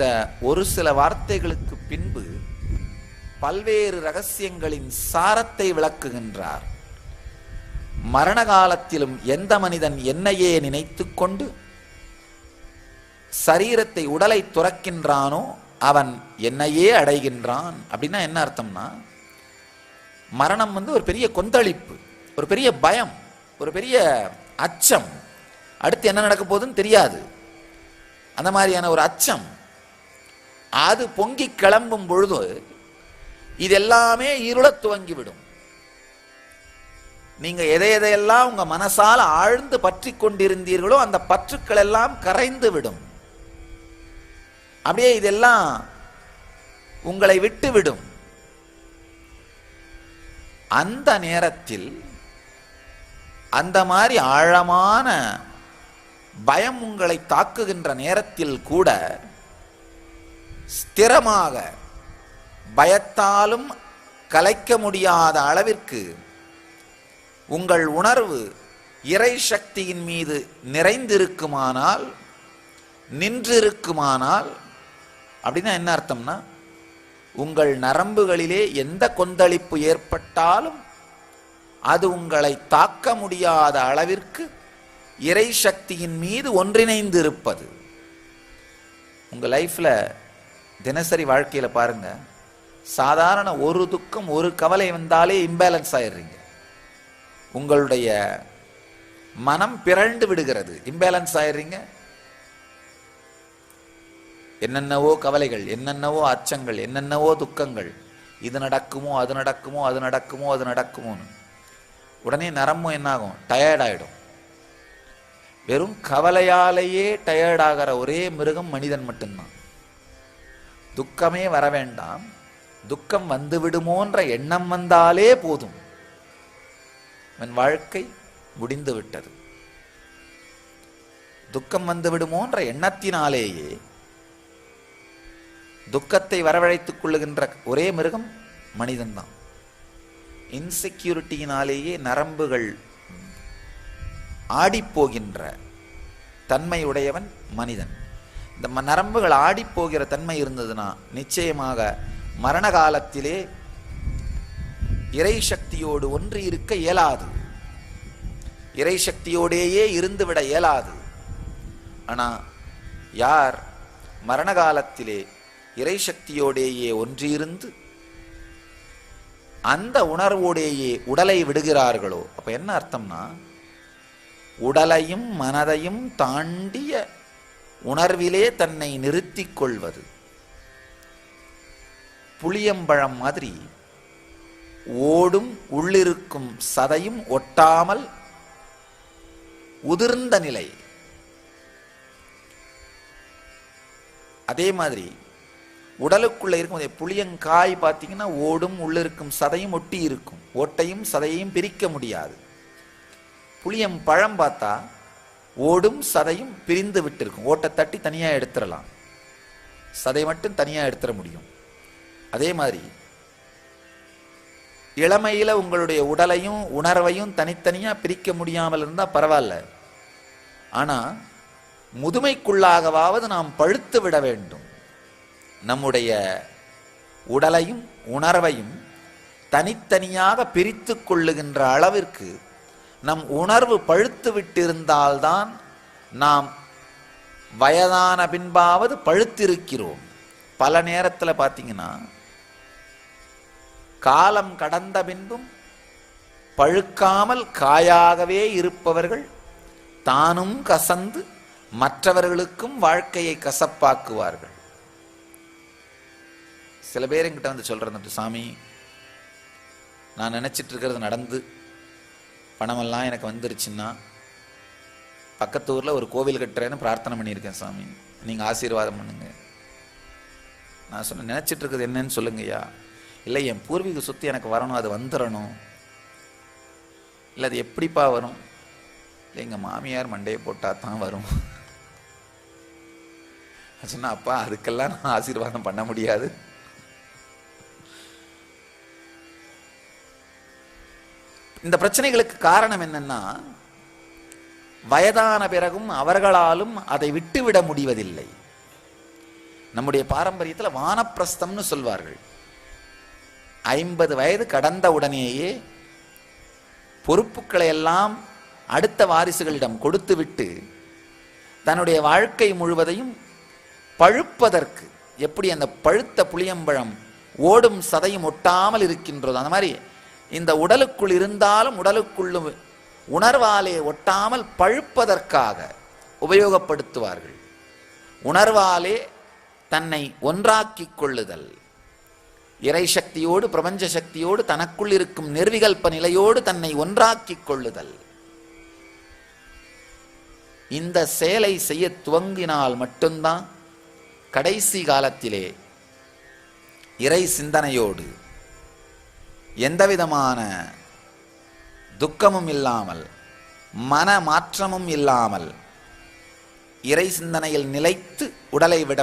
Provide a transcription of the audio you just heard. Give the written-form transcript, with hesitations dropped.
இந்த ஒரு சில வார்த்தைகளுக்கு பின்பு பல்வேறு ரகசியங்களின் சாரத்தை விளக்குகின்றார். மரண காலத்திலும் எந்த மனிதன் என்னையே நினைத்து கொண்டு சரீரத்தை உடலை துறக்கின்றானோ அவன் என்னையே அடைகின்றான். அப்படின்னா என்ன அர்த்தம்னா, மரணம் ஒரு பெரிய கொந்தளிப்பு, ஒரு பெரிய பயம், ஒரு பெரிய அச்சம். அடுத்து என்ன நடக்க போகுதுன்னு தெரியாது. அந்த மாதிரியான ஒரு அச்சம் அது பொங்கி கிளம்பும் பொழுது இதெல்லாமே இருள துவங்கிவிடும். நீங்க எதையெல்லாம் உங்க மனசால ஆழ்ந்து பற்றி கொண்டிருந்தீர்களோ அந்த பற்றுக்கள் எல்லாம் கரைந்து விடும். அப்படியே இதெல்லாம் உங்களை விட்டு விடும். அந்த நேரத்தில் அந்த மாதிரி ஆழமான பயம் உங்களை தாக்குகின்ற நேரத்தில் கூட ஸ்திரமாக பயத்தாலும் கலைக்க முடியாத அளவிற்கு உங்கள் உணர்வு இறை சக்தியின் மீது நிறைந்திருக்குமானால், நின்றிருக்குமானால், அப்படின்னா என்ன அர்த்தம்னா, உங்கள் நரம்புகளிலே எந்த கொந்தளிப்பு ஏற்பட்டாலும் அது உங்களை தாக்க முடியாத அளவிற்கு இறை சக்தியின் மீது ஒன்றிணைந்து இருப்பது. உங்க லைஃப்ல தினசரி வாழ்க்கையில பாருங்க, சாதாரண ஒரு துக்கம் ஒரு கவலை வந்தாலே இம்பேலன்ஸ் ஆயிடுறீங்க. உங்களுடைய மனம் பிறழ்ந்து விடுகிறது, இம்பேலன்ஸ் ஆயிடுறீங்க. என்னென்னவோ கவலைகள், என்னென்னவோ அச்சங்கள், என்னென்னவோ துக்கங்கள். இது நடக்குமோ அது நடக்குமோ அது நடக்குமோ அது நடக்குமோன்னு உடனே நரம்பும் என்னாகும், டயர்ட் ஆயிடும். வெறும் கவலையாலேயே டயர்ட் ஆகிற ஒரே மிருகம் மனிதன் மட்டும்தான். துக்கமே வர வேண்டாம், துக்கம் வந்து விடுமோன்ற எண்ணம் வந்தாலே போதும், என் வாழ்க்கை முடிந்து விட்டது. துக்கம் வந்து விடுமோன்ற எண்ணத்தினாலேயே துக்கத்தை வரவழைத்துக் கொள்ளுகின்ற ஒரே மிருகம் மனிதன்தான். இன்செக்யூரிட்டியினாலேயே நரம்புகள் ஆடிப்போகின்ற தன்மையுடையவன் மனிதன். இந்த நரம்புகள் ஆடிப்போகிற தன்மை இருந்ததுன்னா நிச்சயமாக மரண காலத்திலே இறை சக்தியோடு ஒன்று இருக்க இயலாது, இறை சக்தியோடேயே இருந்துவிட இயலாது. ஆனா யார் மரண காலத்திலே இறை சக்தியோடேயே ஒன்றியிருந்து அந்த உணர்வோடேயே உடலை விடுகிறார்களோ, அப்ப என்ன அர்த்தம்னா, உடலையும் மனதையும் தாண்டிய உணர்விலே தன்னை நிறுத்திக் கொள்வது. புளியம்பழம் மாதிரி ஓடும் உள்ளிருக்கும் சதையும் ஒட்டாமல் உதிர்ந்த நிலை. அதே மாதிரி உடலுக்குள்ள இருக்கும் புளியங்காய் பார்த்தீங்கன்னா ஓடும் உள்ளிருக்கும் சதையும் ஒட்டி இருக்கும், ஓட்டையும் சதையையும் பிரிக்க முடியாது. புளியம் பழம் பார்த்தா ஓடும் சதையும் பிரிந்து விட்டு இருக்கும், ஓட்டை தட்டி தனியா எடுத்துடலாம், சதை மட்டும் தனியா எடுத்துட முடியும். அதே மாதிரி இளமையில உங்களுடைய உடலையும் உணர்வையும் தனித்தனியா பிரிக்க முடியாமல் இருந்தா பரவாயில்ல. ஆனா முதுமைக்குள்ளாகவாவது நாம் பழுத்து விட வேண்டும். நம்முடைய உடலையும் உணர்வையும் தனித்தனியாக பிரித்து கொள்ளுகின்ற அளவிற்கு நம் உணர்வு பழுத்து விட்டிருந்தால்தான் நாம் வயதான பின்பாவது பழுத்திருக்கிறோம். பல நேரத்தில் பார்த்தீங்கன்னா காலம் கடந்த பின்பும் பழுக்காமல் காயாகவே இருப்பவர்கள் தானும் கசந்து மற்றவர்களுக்கும் வாழ்க்கையை கசப்பாக்குவார்கள். சில பேர் என்கிட்ட வந்து சொல்றது, சாமி நான் நினைச்சிட்டு இருக்கிறது நடந்து பணமெல்லாம் எனக்கு வந்துருச்சுன்னா பக்கத்து ஊர்ல ஒரு கோவில் கட்டுறேன்னு பிரார்த்தனை பண்ணியிருக்கேன் சாமி, நீங்க ஆசீர்வாதம் பண்ணுங்க. நான் சொன்ன நினைச்சிட்டு இருக்கிறது என்னன்னு சொல்லுங்கய்யா. இல்லை என் பூர்வீக சொத்து எனக்கு வரணும், அது வந்துடணும். இல்லை அது எப்படிப்பா வரும்? இல்லை எங்கள் மாமியார் மண்டையை போட்டால் தான் வரும். சொன்னா அப்பா அதுக்கெல்லாம் நான் ஆசீர்வாதம் பண்ண முடியாது. இந்த பிரச்சனைகளுக்கு காரணம் என்னன்னா, வயதான பிறகும் அவர்களாலும் அதை விட்டுவிட முடிவதில்லை. நம்முடைய பாரம்பரியத்தில் வானப்பிரஸ்தம்னு சொல்வார்கள். 50 வயது கடந்த உடனேயே பொறுப்புகளை எல்லாம் அடுத்த வாரிசுகளிடம் கொடுத்துவிட்டு தன்னுடைய வாழ்க்கை முழுவதையும் பழுப்பதற்கு, எப்படி அந்த பழுத்த புளியம்பழம் ஓடும் சதையும் ஒட்டாமல் இருக்கின்றதோ அந்த மாதிரி இந்த உடலுக்குள் இருந்தாலும் உடலுக்குள்ளும் உணர்வாலே ஒட்டாமல் பழுப்பதற்காக உபயோகப்படுத்துவார்கள். உணர்வாலே தன்னை ஒன்றாக்கிக் கொள்ளுதல், இறை சக்தியோடு பிரபஞ்ச சக்தியோடு தனக்குள் இருக்கும் நிர்விகல்ப நிலையோடு தன்னை ஒன்றாக்கிக் கொள்ளுதல். இந்த செயலை செய்ய துவங்கினால் மட்டும்தான் கடைசி காலத்திலே இறை சிந்தனையோடு எந்தவிதமான துக்கமும் இல்லாமல் மன மாற்றமும் இல்லாமல் இறை சிந்தனையில் நிலைத்து உடலை விட